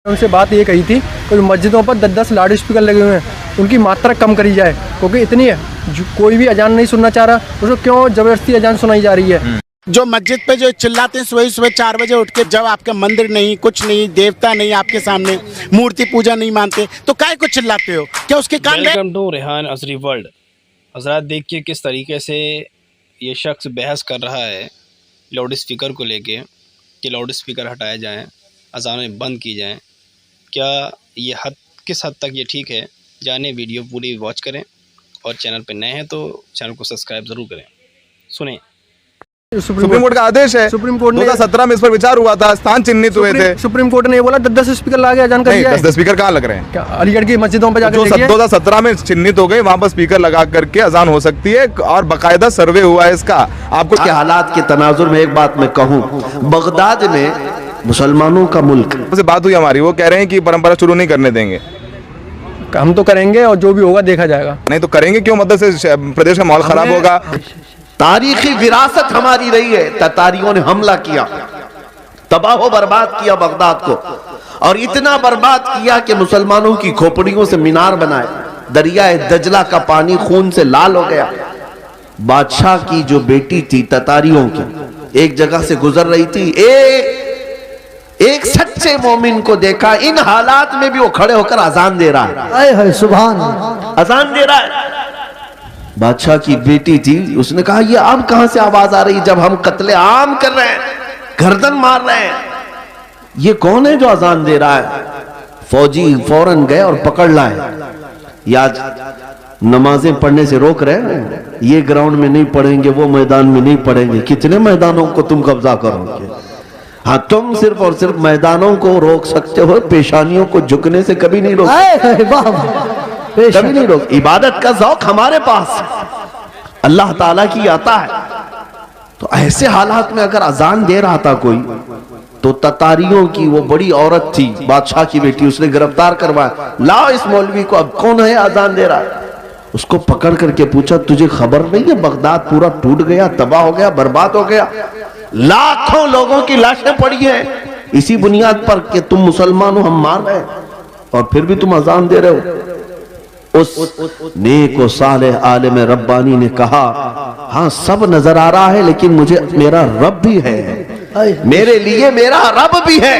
उनसे बात ये कही थी कि मस्जिदों पर 10-10 लाउड स्पीकर लगे हुए हैं, उनकी मात्रा कम करी जाए, क्योंकि इतनी कोई भी अजान नहीं सुनना चाह रहा, उसको क्यों ज़बरदस्ती अजान सुनाई जा रही है। जो मस्जिद पे जो चिल्लाते हैं सुबह सुबह 4 बजे उठ के, जब आपका मंदिर नहीं, कुछ नहीं, देवता नहीं आपके सामने, मूर्ति पूजा नहीं मानते, तो काहे को चिल्लाते हो? क्या उसके कान गए? Welcome to Rehan Azri world. हज़रात देखिए किस तरीके से ये शख्स बहस कर रहा है लाउड स्पीकर को लेके कि लाउड स्पीकर हटाए जाएं, अज़ानें बंद की जाएं। क्या ये किस हद तक ये ठीक है? जाने वीडियो पूरी वॉच करें और चैनल पे नए हैं तो चैनल को सब्सक्राइब ज़रूर करें। सुने, सुप्रीम कोर्ट का आदेश है। सुप्रीम कोर्ट ने 2017 में इस पर विचार हुआ था, स्थान चिन्हित हुए थे। सुप्रीम कोर्ट ने ये बोला 10-10 स्पीकर ला के अजान कर दिया है। 10 स्पीकर कहाँ लग रहे हैं? क्या अलीगढ़ की मस्जिदों पर जाकर देखिए, 2017 में चिन्हित हो गए, वहाँ पर स्पीकर लगा करके अजान हो सकती है और बाकायदा सर्वे हुआ है इसका। आपको के हालात के तनाजुर में एक बात मैं कहूँ, बगदाद में मुसलमानों का मुल्क से बात हुई हमारी, वो कह रहे हैं कि परंपरा शुरू नहीं करने देंगे। हम तो करेंगे और जो भी होगा देखा जाएगा। नहीं तो करेंगे क्यों? मतलब से प्रदेश का माहौल खराब होगा। तारीखी विरासत हमारी रही है। ततारियों ने हमला किया, तबाह बर्बाद किया बगदाद को, और इतना बर्बाद किया कि मुसलमानों की खोपड़ियों से मीनार बनाए। दरियाए दजला का पानी खून से लाल हो गया। बादशाह की जो बेटी थी ततारियों की, एक जगह से गुजर रही थी, एक सच्चे मोमिन को देखा, इन हालात में भी वो खड़े होकर अजान दे रहा है। सुभान, अजान दे रहा है। बादशाह की बेटी थी, उसने कहा ये अब कहां से आवाज आ रही जब हम कत्ले आम कर रहे हैं, गर्दन मार रहे हैं, ये कौन है जो अजान दे रहा है? फौजी फौरन गए और पकड़ लाए। ये आज नमाजें पढ़ने से रोक रहे हैं, ये ग्राउंड में नहीं पढ़ेंगे, वो मैदान में नहीं पढ़ेंगे। कितने मैदानों को तुम कब्जा करोगे? हाँ, तुम सिर्फ और सिर्फ मैदानों को रोक सकते हो, पेशानियों को झुकने से कभी नहीं रोक, कभी नहीं रोक। इबादत का ज़ौक़ हमारे पास अल्लाह ताला की आता है। तो ऐसे हालात में अगर अजान दे रहा था कोई, तो ततारियों की वो बड़ी औरत थी, बादशाह की बेटी, उसने गिरफ्तार करवाया। लाओ इस मौलवी को, अब कौन है अजान दे रहा है? उसको पकड़ करके पूछा, तुझे खबर नहीं है बगदाद पूरा टूट गया, तबाह हो गया, बर्बाद हो गया, लाखों लोगों की लाशें पड़ी हैं इसी बुनियाद पर कि तुम मुसलमान हो, हम मार रहे हैं, और फिर भी तुम अजान दे रहे हो। उस नेक व सालेह आलिम रब्बानी ने कहा, हाँ सब नजर आ रहा है, लेकिन मुझे मेरा रब भी है, मेरे लिए मेरा रब भी है।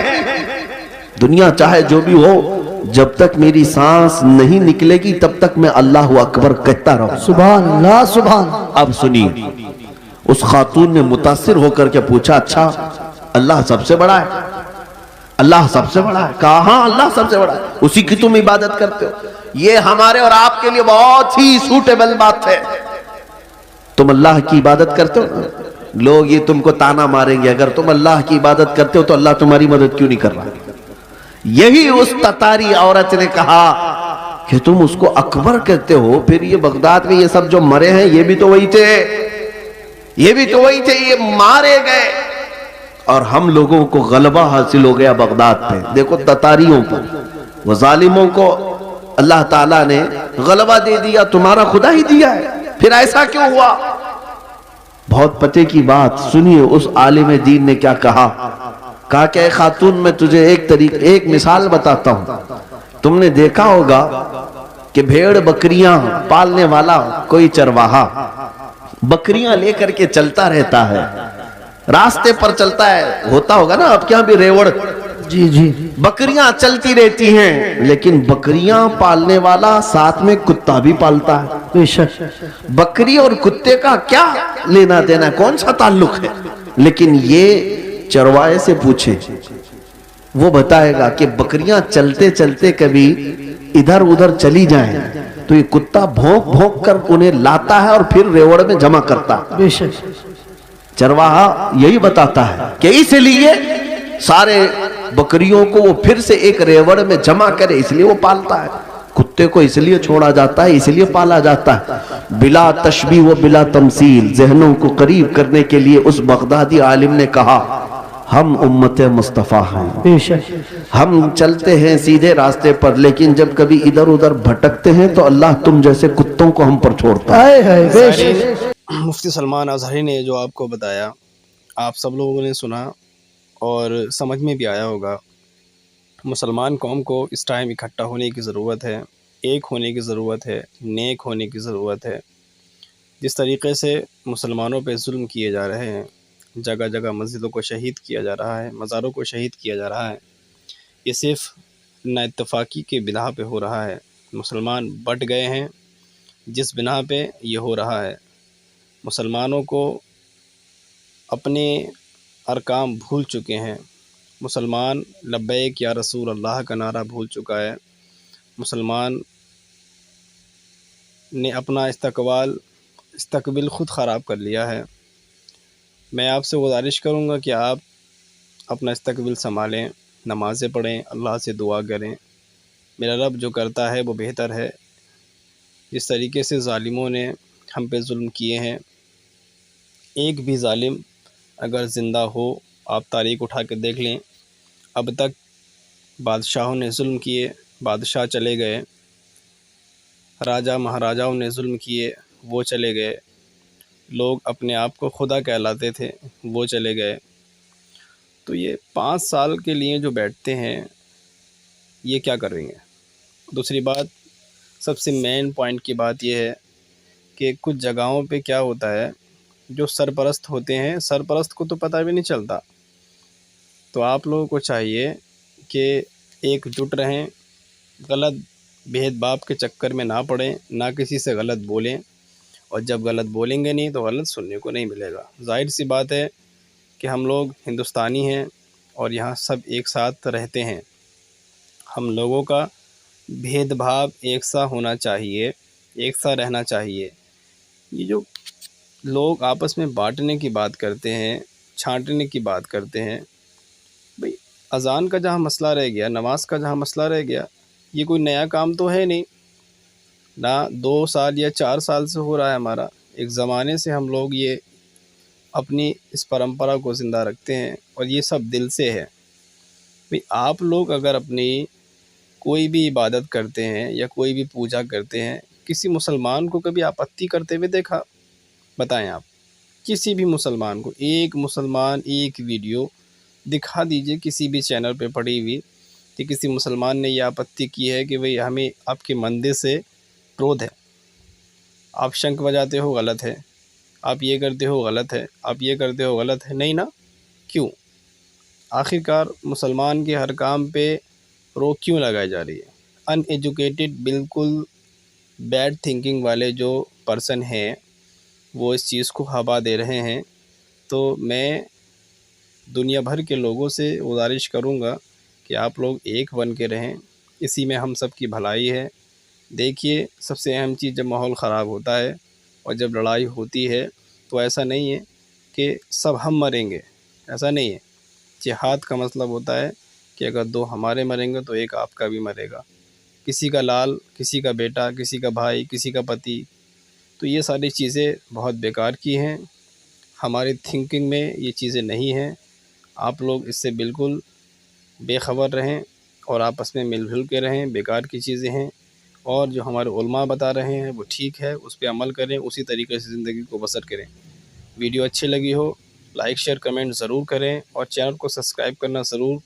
दुनिया चाहे जो भी हो, जब तक मेरी सांस नहीं निकलेगी तब तक मैं अल्लाह अकबर कहता रहूं। सुभान अल्लाह, सुभान। अब सुनिए, उस खातून ने मुतासिर होकर के पूछा, अच्छा अल्लाह सबसे बड़ा है? अल्लाह सबसे बड़ा है? कहा हाँ अल्लाह सबसे बड़ा है, उसी की तुम इबादत करते हो। ये हमारे और आपके लिए बहुत ही सूटेबल बात है। तुम अल्लाह की इबादत करते हो, लोग ये तुमको ताना मारेंगे, अगर तुम अल्लाह की इबादत करते हो तो अल्लाह तुम्हारी मदद क्यों नहीं कर रहा? यही उस ततारी औरत ने कहा कि तुम उसको अकबर कहते हो, फिर ये बगदाद में ये सब जो मरे हैं ये भी तो वही थे, ये भी तो वही थे, ये मारे गए और हम लोगों को गलबा हासिल हो गया बगदाद पे। देखो ततारियों पर, वो जालिमों को अल्लाह ताला ने गलबा दे दिया, तुम्हारा खुदा ही दिया है, फिर ऐसा क्यों हुआ? बहुत पते की बात सुनिए, उस आलिम दीन ने क्या कहा कि खातून मैं तुझे एक मिसाल बताता हूं। तुमने देखा होगा कि भेड़ बकरियां पालने वाला कोई चरवाहा बकरियां लेकर के चलता रहता है, रास्ते पर चलता है, होता होगा ना आपके यहाँ भी रेवड़, जी जी, बकरियां चलती रहती हैं, लेकिन बकरियां पालने वाला साथ में कुत्ता भी पालता है। बेशक बकरी और कुत्ते का क्या लेना देना, कौन सा ताल्लुक है? लेकिन ये चरवाहे से पूछे, वो बताएगा कि बकरियां चलते चलते कभी इधर उधर चली जाएं तो ये कुत्ता भौंक भौंक कर उन्हें लाता है और फिर रेवड़ में जमा करता है। बेशक चरवाहा यही बताता है कि इसलिए सारे बकरियों को वो फिर से एक रेवड़ में जमा करे, इसलिए वो पालता है। कुत्ते को इसलिए छोड़ा जाता है, इसलिए पाला जाता है। बिला तशबीह व बिला तमसील, ज़हनों को करीब करने के लिए उस बगदादी आलिम ने कहा, हम उम्मत मुस्तफ़ा हैं, हम चलते हैं सीधे रास्ते पर, लेकिन जब कभी इधर उधर भटकते हैं तो अल्लाह तुम जैसे कुत्तों को हम पर छोड़ता है। मुफ्ती सलमान अजहरी ने जो आपको बताया, आप सब लोगों ने सुना और समझ में भी आया होगा مسلمان قوم کو اس ٹائم اکٹھا ہونے کی ضرورت ہے، ایک ہونے کی ضرورت ہے، نیک ہونے کی ضرورت ہے۔ جس طریقے سے مسلمانوں پہ ظلم کیے جا رہے ہیں، جگہ جگہ مسجدوں کو شہید کیا جا رہا ہے، مزاروں کو شہید کیا جا رہا ہے، یہ صرف نا اتفاقی کے بنا پہ ہو رہا ہے۔ مسلمان بٹ گئے ہیں جس بنا پہ یہ ہو رہا ہے۔ مسلمانوں کو اپنے ارکام بھول چکے ہیں۔ مسلمان لبیک یا رسول اللہ کا نعرہ بھول چکا ہے۔ مسلمان نے اپنا استقبال خود خراب کر لیا ہے۔ میں آپ سے گزارش کروں گا کہ آپ اپنا استقبال سنبھالیں، نمازیں پڑھیں، اللہ سے دعا کریں۔ میرا رب جو کرتا ہے وہ بہتر ہے۔ جس طریقے سے ظالموں نے ہم پہ ظلم کیے ہیں، ایک بھی ظالم اگر زندہ ہو، آپ تاریخ اٹھا کے دیکھ لیں، اب تک بادشاہوں نے ظلم کیے، بادشاہ چلے گئے، راجہ مہاراجاؤں نے ظلم کیے، وہ چلے گئے، لوگ اپنے آپ کو خدا کہلاتے تھے، وہ چلے گئے۔ تو یہ 5 سال کے لیے جو بیٹھتے ہیں، یہ کیا کریں گے؟ دوسری بات، سب سے مین پوائنٹ کی بات یہ ہے کہ کچھ جگہوں پہ کیا ہوتا ہے، جو سرپرست ہوتے ہیں، سرپرست کو تو پتہ بھی نہیں چلتا۔ تو آپ لوگوں کو چاہیے کہ ایک جٹ رہیں، غلط بھید بھاؤ کے چکر میں نہ پڑیں، نہ کسی سے غلط بولیں، اور جب غلط بولیں گے نہیں تو غلط سننے کو نہیں ملے گا۔ ظاہر سی بات ہے کہ ہم لوگ ہندوستانی ہیں اور یہاں سب ایک ساتھ رہتے ہیں۔ ہم لوگوں کا بھید بھاؤ ایک سا ہونا چاہیے، ایک سا رہنا چاہیے۔ یہ جو لوگ آپس میں بانٹنے کی بات کرتے ہیں، چھانٹنے کی بات کرتے ہیں، بھئی اذان کا جہاں مسئلہ رہ گیا، نماز کا جہاں مسئلہ رہ گیا، یہ کوئی نیا کام تو ہے نہیں، نہ 2 سال یا 4 سال سے ہو رہا ہے ہمارا۔ ایک زمانے سے ہم لوگ یہ اپنی اس پرمپرا کو زندہ رکھتے ہیں اور یہ سب دل سے ہے۔ بھئی آپ لوگ اگر اپنی کوئی بھی عبادت کرتے ہیں یا کوئی بھی پوجا کرتے ہیں، کسی مسلمان کو کبھی آپتی کرتے ہوئے دیکھا؟ بتائیں آپ، کسی بھی مسلمان کو ایک مسلمان ایک ویڈیو دکھا دیجئے کسی بھی چینل پہ پڑی ہوئی کہ کسی مسلمان نے یہ آپتی کی ہے کہ بھئی ہمیں آپ کے مندر سے کرودھ ہے، آپ شنکھ بجاتے ہو غلط ہے، آپ یہ کرتے ہو غلط ہے، آپ یہ کرتے ہو غلط ہے، نہیں نا؟ کیوں؟ آخرکار مسلمان کے ہر کام پہ روک کیوں لگائی جا رہی ہے؟ ان ایجوکیٹڈ، بالکل بیڈ تھنکنگ والے جو پرسن ہیں، وہ اس چیز کو ہوا دے رہے ہیں۔ تو میں دنیا بھر کے لوگوں سے گزارش کروں گا کہ آپ لوگ ایک بن کے رہیں، اسی میں ہم سب کی بھلائی ہے۔ دیکھیے، سب سے اہم چیز جب ماحول خراب ہوتا ہے اور جب لڑائی ہوتی ہے تو ایسا نہیں ہے کہ سب ہم مریں گے، ایسا نہیں ہے۔ جہاد کا مطلب ہوتا ہے کہ اگر 2 ہمارے مریں گے تو ایک آپ کا بھی مرے گا، کسی کا لال، کسی کا بیٹا، کسی کا بھائی، کسی کا پتی۔ تو یہ ساری چیزیں بہت بیکار کی ہیں، ہماری تھنکنگ میں یہ چیزیں نہیں ہیں۔ آپ لوگ اس سے بالکل بے خبر رہیں اور آپس میں مل جل کے رہیں، بیکار کی چیزیں ہیں۔ اور جو ہمارے علماء بتا رہے ہیں وہ ٹھیک ہے، اس پہ عمل کریں، اسی طریقے سے زندگی کو بسر کریں۔ ویڈیو اچھی لگی ہو، لائک شیئر کمنٹ ضرور کریں، اور چینل کو سبسکرائب کرنا ضرور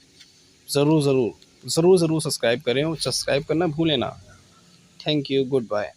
سبسکرائب کریں، اور سبسکرائب کرنا بھولیں نا۔ Thank you, good bye.